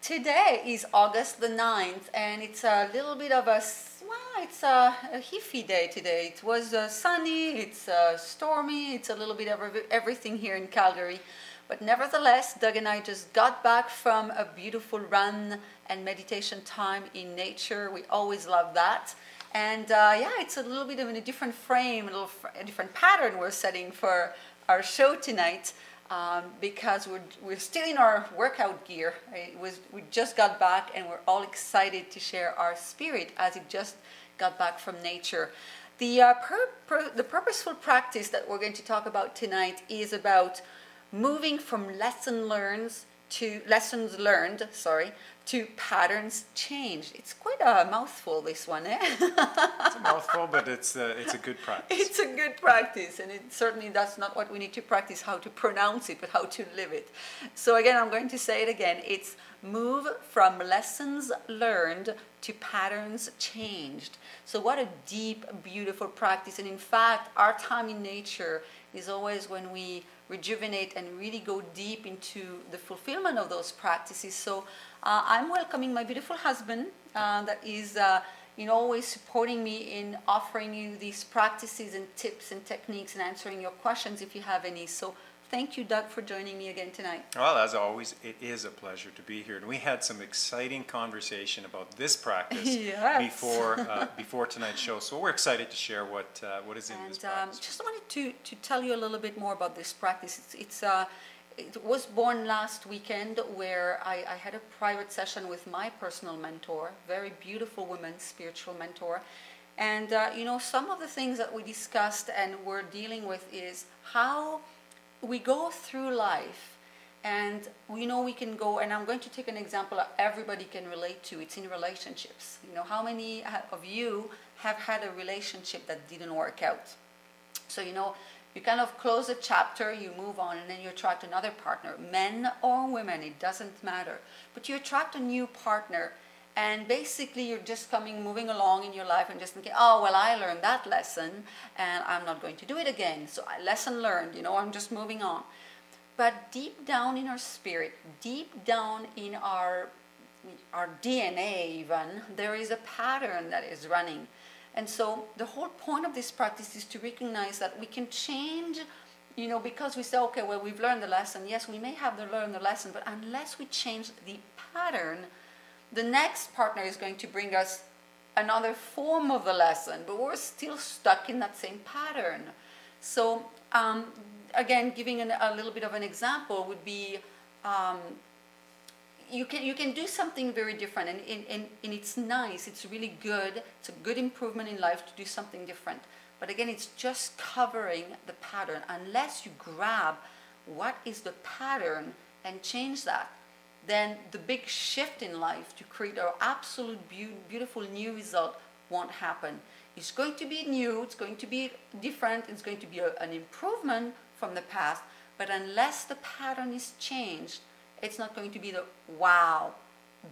Today is August the 9th, and it's a little bit of it's a iffy day today. It was sunny, it's stormy, it's a little bit of everything here in Calgary. But nevertheless, Doug and I just got back from a beautiful run and meditation time in nature. We always love that. And yeah, it's a little bit of in a different frame, a different pattern we're setting for our show tonight. Because we're still in our workout gear. We just got back, and we're all excited to share our spirit as it just got back from nature. The purposeful practice that we're going to talk about tonight is about moving from lessons learned, to patterns changed. It's quite a mouthful, this one, eh? It's a mouthful, but it's a good practice. It's a good practice, and that's not what we need to practice, how to pronounce it, but how to live it. So again, I'm going to say it again. It's move from lessons learned to patterns changed. So what a deep, beautiful practice. And in fact, our time in nature is always when we rejuvenate and really go deep into the fulfillment of those practices. So I'm welcoming my beautiful husband that is always supporting me in offering you these practices and tips and techniques and answering your questions if you have any. So thank you, Doug, for joining me again tonight. Well, as always, it is a pleasure to be here. And we had some exciting conversation about this practice yes. before tonight's show. So we're excited to share what is in this practice. Just wanted to tell you a little bit more about this practice. It was born last weekend, where I had a private session with my personal mentor, very beautiful woman, spiritual mentor. And, some of the things that we discussed and we're dealing with is how we go through life, and we can go, and I'm going to take an example that everybody can relate to. It's in relationships. How many of you have had a relationship that didn't work out? So, you kind of close a chapter, you move on, and then you attract another partner, men or women, it doesn't matter. But you attract a new partner, and basically you're just moving along in your life and just thinking, oh, well, I learned that lesson, and I'm not going to do it again. So lesson learned, I'm just moving on. But deep down in our spirit, deep down in our DNA even, there is a pattern that is running. And so the whole point of this practice is to recognize that we can change, because we say, okay, well, we've learned the lesson. Yes, we may have learned the lesson, but unless we change the pattern, the next partner is going to bring us another form of the lesson, but we're still stuck in that same pattern. So again, giving a little bit of an example would be, you can do something very different, and it's nice, it's really good, it's a good improvement in life to do something different. But again, it's just covering the pattern. Unless you grab what is the pattern and change that, then the big shift in life to create an absolute beautiful new result won't happen. It's going to be new, it's going to be different, it's going to be an improvement from the past, but unless the pattern is changed, it's not going to be the, wow,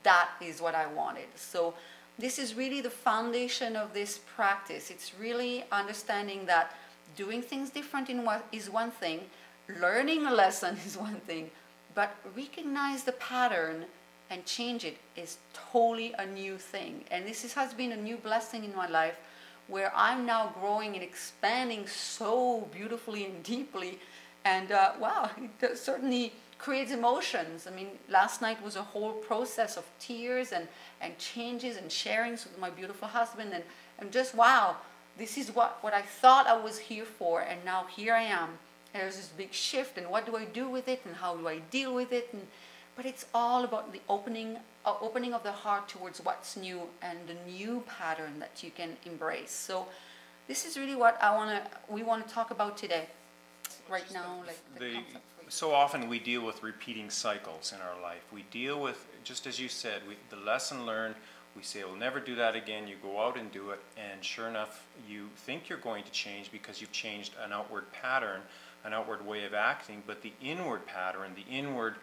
that is what I wanted. So this is really the foundation of this practice. It's really understanding that doing things different is one thing, learning a lesson is one thing, but recognize the pattern and change it is totally a new thing. And this has been a new blessing in my life, where I'm now growing and expanding so beautifully and deeply. And wow, it certainly creates emotions. I mean, last night was a whole process of tears and changes and sharings with my beautiful husband, and just, wow, this is what I thought I was here for, and now here I am. There's this big shift, and what do I do with it, and how do I deal with it? But it's all about the opening of the heart towards what's new and the new pattern that you can embrace. So this is really what we want to talk about today. Right now, like the concept. So often we deal with repeating cycles in our life. We deal with, just as you said, the lesson learned. We say, we'll never do that again. You go out and do it, and sure enough, you think you're going to change because you've changed an outward pattern, an outward way of acting, but the inward pattern, the inward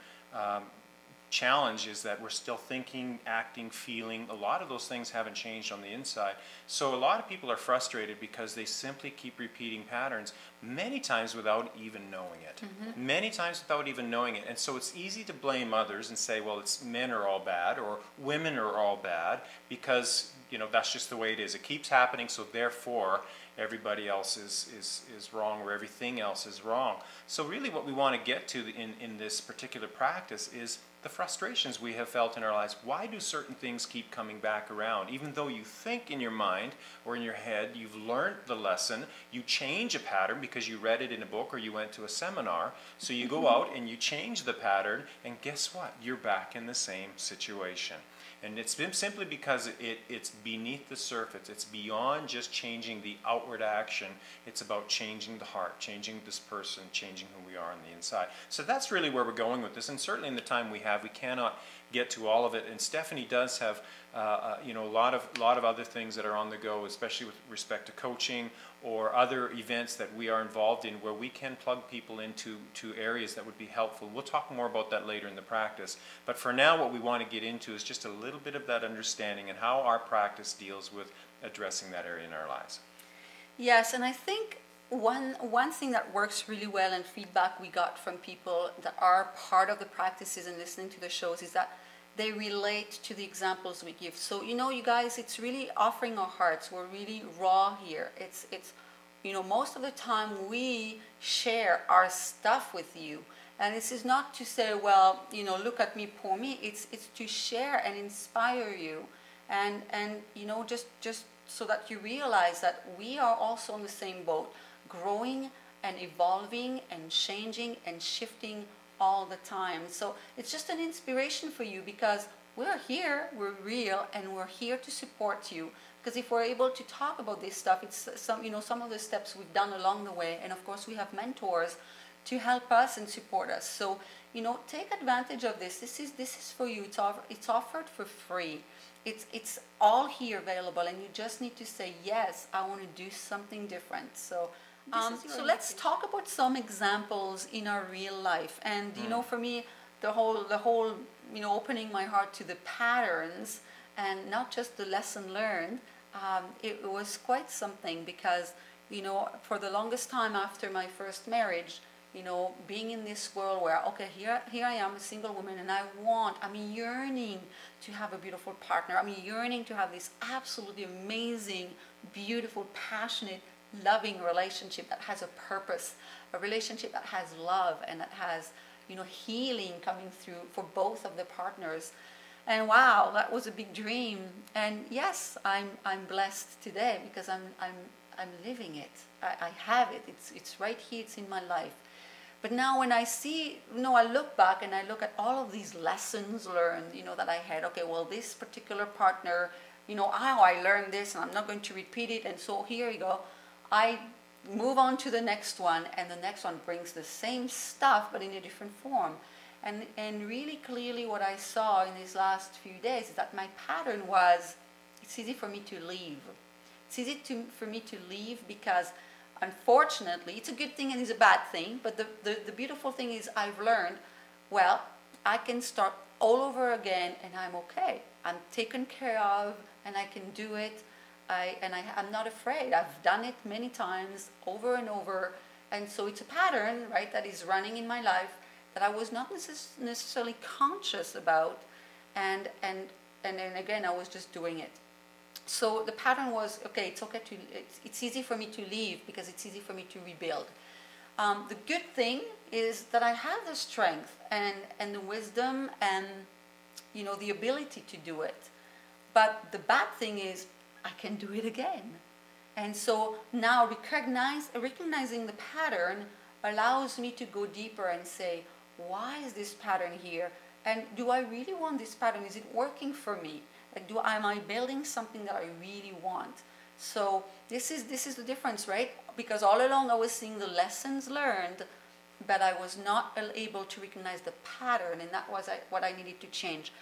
challenge is that we're still thinking, acting, feeling. A lot of those things haven't changed on the inside. So a lot of people are frustrated because they simply keep repeating patterns, many times without even knowing it. Many times without even knowing it. And so it's easy to blame others and say, well, it's men are all bad or women are all bad because, you know, that's just the way it is. It keeps happening, so therefore everybody else is wrong or everything else is wrong. So really what we want to get to in this particular practice is the frustrations we have felt in our lives. Why do certain things keep coming back around? Even though you think in your mind or in your head you've learned the lesson, you change a pattern because you read it in a book or you went to a seminar. So you go out and you change the pattern, and guess what? You're back in the same situation. And it's been simply because it's beneath the surface. It's beyond just changing the outward action. It's about changing the heart, changing this person, changing who we are on the inside. So that's really where we're going with this. And certainly in the time we have, we cannot get to all of it. And Stephanie does have you know, a lot of other things that are on the go, especially with respect to coaching or other events that we are involved in where we can plug people into areas that would be helpful. We'll talk more about that later in the practice. But for now, what we want to get into is just a little bit of that understanding and how our practice deals with addressing that area in our lives. Yes, and I think one thing that works really well and feedback we got from people that are part of the practices and listening to the shows is that they relate to the examples we give. So, you know, you guys, it's really offering our hearts. We're really raw here. It's you know, most of the time we share our stuff with you. And this is not to say, well, you know, look at me, poor me. It's to share and inspire you. And you know, just so that you realize that we are also on the same boat, growing and evolving and changing and shifting all the time. So it's just an inspiration for you because we're here, we're real, and we're here to support you. Because if we're able to talk about this stuff, it's some of the steps we've done along the way, and of course we have mentors to help us and support us. So, you know, take advantage of this. This is for you. It's offered for free. It's all here available, and you just need to say yes. I want to do something different. So. So let's talk about some examples in our real life. And you know, for me, the whole you know, opening my heart to the patterns and not just the lesson learned, it was quite something because, you know, for the longest time after my first marriage, you know, being in this world where, okay, here I am, a single woman, and I'm yearning to have a beautiful partner. I'm yearning to have this absolutely amazing, beautiful, passionate, loving relationship that has a purpose, a relationship that has love and that has, you know, healing coming through for both of the partners. And wow, that was a big dream. And yes, I'm blessed today because I'm living it. I have it. It's right here. It's in my life. But now when I see, you know, I look back and I look at all of these lessons learned, you know, that I had. Okay, well, this particular partner, you know, how I learned this, and I'm not going to repeat it. And so here you go. I move on to the next one, and the next one brings the same stuff but in a different form. And really clearly what I saw in these last few days is that my pattern was, it's easy for me to leave. It's easy for me to leave because unfortunately, it's a good thing and it's a bad thing, but the beautiful thing is I've learned, well, I can start all over again and I'm okay. I'm taken care of and I can do it. I'm not afraid. I've done it many times, over and over. And so it's a pattern, right, that is running in my life that I was not necessarily conscious about. And then again, I was just doing it. So the pattern was, okay, it's easy for me to leave because it's easy for me to rebuild. The good thing is that I have the strength and the wisdom and, you know, the ability to do it. But the bad thing is I can do it again. And so now recognizing the pattern allows me to go deeper and say, why is this pattern here? And do I really want this pattern? Is it working for me? Like, am I building something that I really want? So this is the difference, right? Because all along I was seeing the lessons learned, but I was not able to recognize the pattern, and that was what I needed to change.